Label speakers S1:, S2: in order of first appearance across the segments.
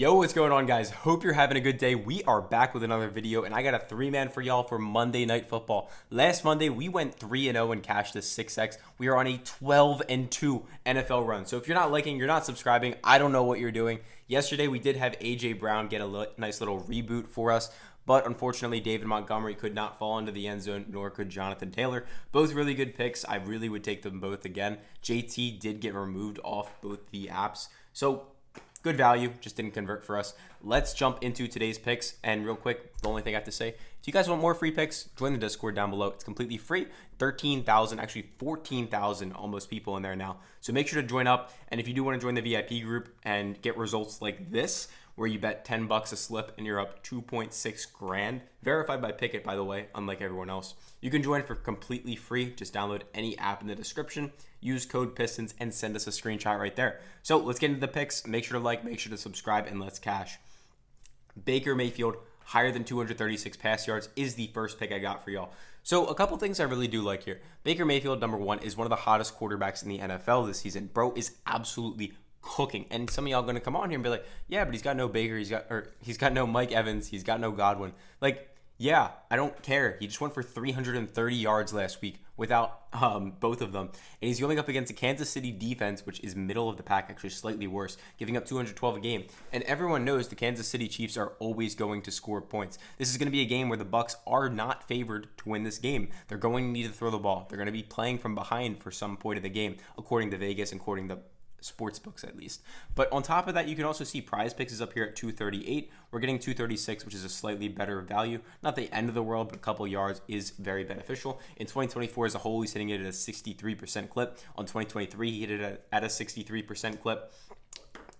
S1: Yo, what's going on, guys? Hope you're having a good day. We are back with another video, and I got a three-man for y'all for Monday Night Football. Last Monday, we went 3-0 and cashed the 6x. We are on a 12-2 NFL run. So if you're not liking, you're not subscribing, I don't know what you're doing. Yesterday, we did have A.J. Brown get a nice little reboot for us, but unfortunately, David Montgomery could not fall into the end zone, nor could Jonathan Taylor. Both really good picks. I really would take them both again. JT did get removed off both the apps. So good value, just didn't convert for us. Let's jump into today's picks. And real quick, the only thing I have to say, if you guys want more free picks, join the Discord down below. It's completely free. 13,000, actually 14,000 almost people in there now. So make sure to join up. And if you do want to join the VIP group and get results like this, where you bet $10 a slip and you're up 2.6 grand, verified by Pickett, by the way, unlike everyone else. You can join for completely free. Just download any app in the description, use code PISTONS, and send us a screenshot right there. So let's get into the picks. Make sure to like, make sure to subscribe, and let's cash. Baker Mayfield, higher than 236 pass yards, is the first pick I got for y'all. So a couple things I really do like here. Baker Mayfield, number one, is one of the hottest quarterbacks in the NFL this season. Bro is absolutely cooking. And some of y'all going to come on here and be like, yeah, but he's got no Baker, he's got no Mike Evans, he's got no Godwin. Like, yeah, I don't care. He just went for 330 yards last week without both of them. And he's going up against a Kansas City defense, which is middle of the pack, actually slightly worse, giving up 212 a game. And everyone knows the Kansas City Chiefs are always going to score points. This is going to be a game where the Bucs are not favored to win this game. They're going to need to throw the ball. They're going to be playing from behind for some point of the game, according to Vegas and according to sports books at least. But on top of that, you can also see PrizePicks is up here at 238. We're getting 236, which is a slightly better value. Not the end of the world, but a couple yards is very beneficial. In 2024 as a whole, he's hitting it at a 63% clip. On 2023, he hit it at a 63% clip.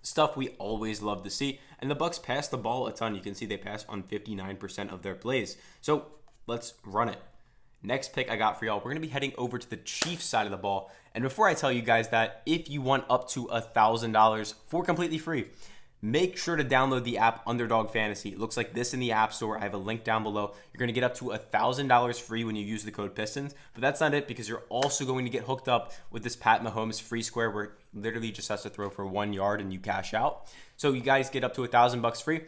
S1: Stuff we always love to see. And the Bucs pass the ball a ton. You can see they pass on 59% of their plays. So let's run it. Next pick I got for y'all, we're going to be heading over to the Chiefs side of the ball. And before I tell you guys that, if you want up to $1,000 for completely free, make sure to download the app Underdog Fantasy. It looks like this in the App Store. I have a link down below. You're going to get up to $1,000 free when you use the code PISTONS. But that's not it, because you're also going to get hooked up with this Pat Mahomes free square where it literally just has to throw for 1 yard and you cash out. So you guys get up to $1,000 free.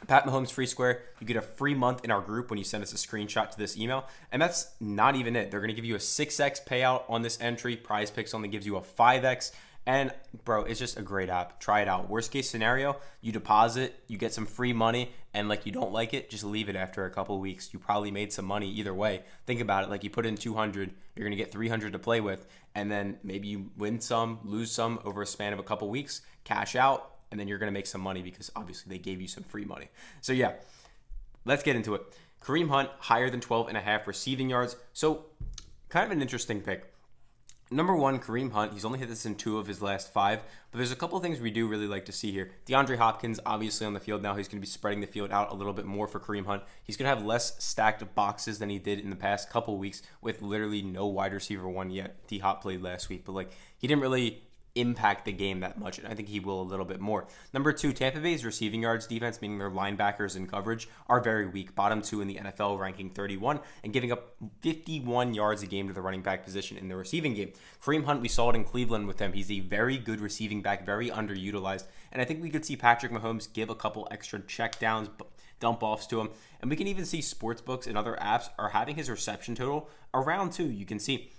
S1: Pat Mahomes free square. You get a free month in our group when you send us a screenshot to this email. And that's not even it. They're going to give you a 6x payout on this entry. PrizePicks only gives you a 5x. And bro, it's just a great app. Try it out. Worst case scenario, you deposit, you get some free money, and like you don't like it, just leave it after a couple of weeks. You probably made some money either way. Think about it. Like you put in 200, you're going to get 300 to play with, and then maybe you win some, lose some over a span of a couple of weeks, cash out, and then you're going to make some money because obviously they gave you some free money. So yeah, let's get into it. Kareem Hunt, higher than 12.5 receiving yards. So kind of an interesting pick. Number one, Kareem Hunt. He's only hit this in 2 of his last 5, but there's a couple of things we do really like to see here. DeAndre Hopkins, obviously on the field now. He's going to be spreading the field out a little bit more for Kareem Hunt. He's going to have less stacked boxes than he did in the past couple of weeks with literally no wide receiver one yet. D-Hop played last week, but like he didn't really impact the game that much, and I think he will a little bit more. Number 2, Tampa Bay's receiving yards defense, meaning their linebackers in coverage, are very weak. Bottom 2 in the NFL, ranking 31, and giving up 51 yards a game to the running back position in the receiving game. Kareem Hunt, we saw it in Cleveland with him. He's a very good receiving back, very underutilized, and I think we could see Patrick Mahomes give a couple extra check downs, dump offs to him, and we can even see sportsbooks and other apps are having his reception total around 2. You can see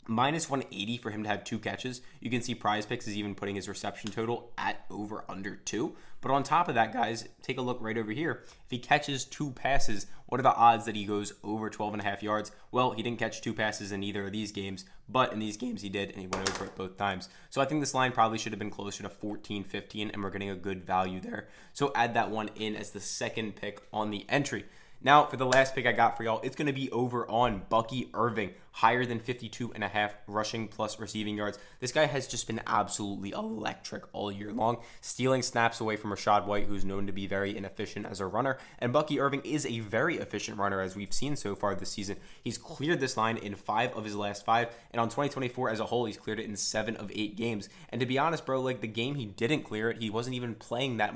S1: minus 180 for him to have 2 catches. You can see PrizePicks is even putting his reception total at over under 2. But on top of that, guys, take a look right over here. If he catches 2 passes, what are the odds that he goes over 12.5 yards? Well, he didn't catch 2 passes in either of these games, but in these games he did, and he went over it both times. So I think this line probably should have been closer to 14, 15, and we're getting a good value there. So add that one in as the second pick on the entry. Now, for the last pick I got for y'all, it's going to be over on Bucky Irving, higher than 52.5 rushing plus receiving yards. This guy has just been absolutely electric all year long, stealing snaps away from Rachaad White, who's known to be very inefficient as a runner. And Bucky Irving is a very efficient runner, as we've seen so far this season. He's cleared this line in 5 of his last 5, and on 2024 as a whole, he's cleared it in 7 of 8 games. And to be honest, bro, like the game he didn't clear it, he wasn't even playing that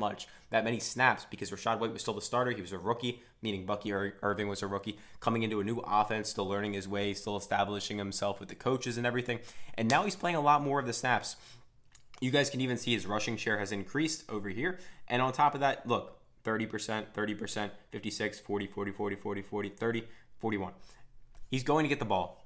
S1: many snaps because Rachaad White was still the starter. He was a rookie, meaning Bucky Irving was a rookie, coming into a new offense, still learning his way, still establishing himself with the coaches and everything. And now he's playing a lot more of the snaps. You guys can even see his rushing share has increased over here. And on top of that, look, 30%, 56, 40, 40, 40, 40, 40, 30, 41. He's going to get the ball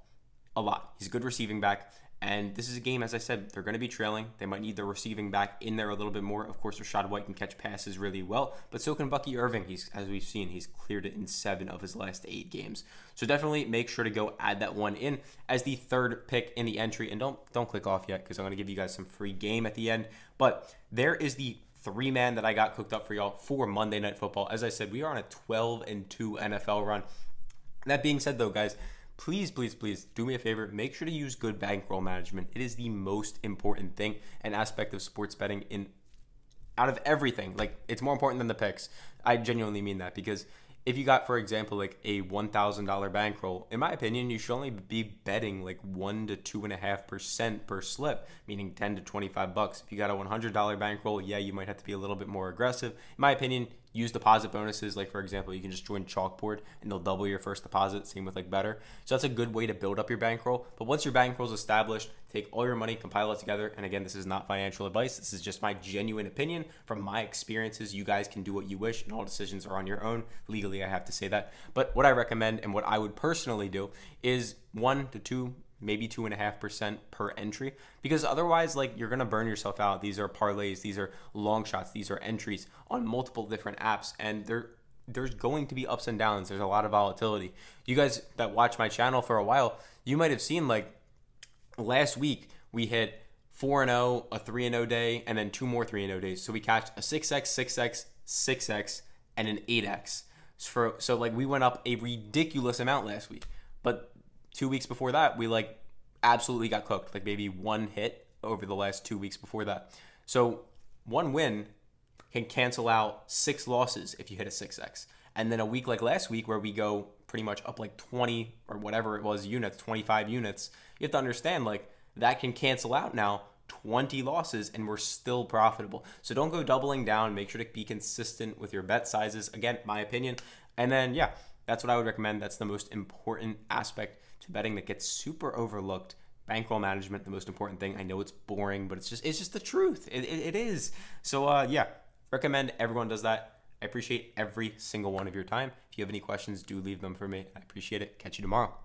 S1: a lot. He's a good receiving back. And this is a game, as I said, they're going to be trailing. They might need the receiving back in there a little bit more. Of course, Rachaad White can catch passes really well, but so can Bucky Irving. As we've seen, he's cleared it in 7 of his last 8 games. So definitely make sure to go add that one in as the third pick in the entry. And don't click off yet, because I'm going to give you guys some free game at the end. But there is the 3-man that I got cooked up for y'all for Monday Night Football. As I said, we are on a 12-2 NFL run. That being said, though, guys, please do me a favor. Make sure to use good bankroll management. It is the most important thing and aspect of sports betting out of everything. Like, it's more important than the picks. I genuinely mean that, because if you got, for example, like a $1,000 bankroll, in my opinion, you should only be betting like 1 to 2.5% per slip, meaning 10 to 25 bucks. If you got a $100 bankroll, yeah, you might have to be a little bit more aggressive. In my opinion, use deposit bonuses. Like, for example, you can just join Chalkboard and they'll double your first deposit. Same with like Better. So that's a good way to build up your bankroll. But once your bankroll is established, take all your money, compile it together. And again, this is not financial advice. This is just my genuine opinion from my experiences. You guys can do what you wish, and all decisions are on your own. Legally, I have to say that. But what I recommend and what I would personally do is 1 to 2, maybe 2.5% per entry, because otherwise, like, you're gonna burn yourself out. These are parlays, these are long shots, these are entries on multiple different apps, and there's going to be ups and downs. There's a lot of volatility. You guys that watch my channel for a while, you might have seen, like, last week we hit 4-0, a 3-0 day, and then 2 more 3-0 days. So we catched a 6x, 6x, 6x, and an 8x. So like, we went up a ridiculous amount last week. But 2 weeks before that, we like absolutely got cooked. Like, maybe 1 hit over the last 2 weeks before that. So 1 win can cancel out 6 losses if you hit a 6x. And then a week like last week, where we go pretty much up like 20 or whatever it was units, 25 units, you have to understand, like, that can cancel out now 20 losses and we're still profitable. So don't go doubling down. Make sure to be consistent with your bet sizes. Again, my opinion. And then, yeah, that's what I would recommend. That's the most important aspect to betting that gets super overlooked. Bankroll management, the most important thing. I know it's boring, but it's just the truth. It is. So yeah, recommend everyone does that. I appreciate every single one of your time. If you have any questions, do leave them for me. I appreciate it. Catch you tomorrow.